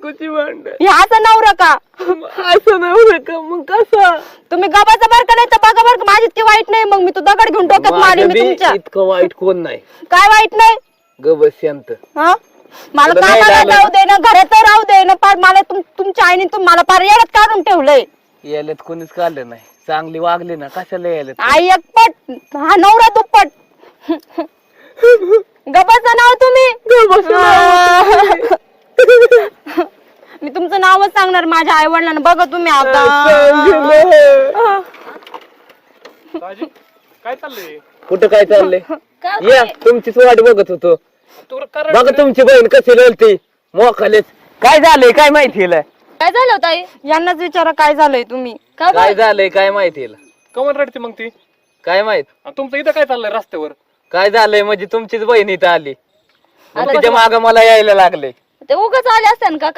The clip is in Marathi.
बायकोची भांडण ह्याचा नवरा का? असं नव्हतं का मग कसं? तुम्ही गबाचा बर का नाही तर बघा बर का, माझी इतकी वाईट नाही. मग मी तो दगड घेऊन डोक्यात मारेन मी माझं बी तुमच्या. इतकं वाईट कोण नाही. काय वाईट नाही? ग बस शांत. हा मला तुला नाही कामाला लागलं जाऊ दे ना, घरात राहू दे ना. पार मला तुमच्या आईने मला पार येड्यात काढून ठेवलंय. यायल्यात कोणीच काढलं नाही. चांगली वागली ना कशाला यायल्यात? आई एकपट, हा नवरा दुप्पट. गबाचं नाव तुम्ही? मी तुमचं नावच सांगणार माझ्या आई वडिलांना. बघा तुम्ही आता. काय चाललंय? कुठं काय चाललंय? या तुमचीच वाट बघत होतो. बघा तुमची बहीण कशी रडते मोखालेच. काय झालंय काय माहिती? काय झालं ताई? यांनाच विचारा काय झालंय तुम्ही. काय झालंय काय माहिती? कमन रडते मग ती? काय माहित? आणि तुमचं इथं काय चाललंय रस्त्यावर? काय झालंय म्हणजे तुमचीच बहीण इथं आली. मग तिच्या माग मला यायला लागले. ते उगाच आले असते का? काय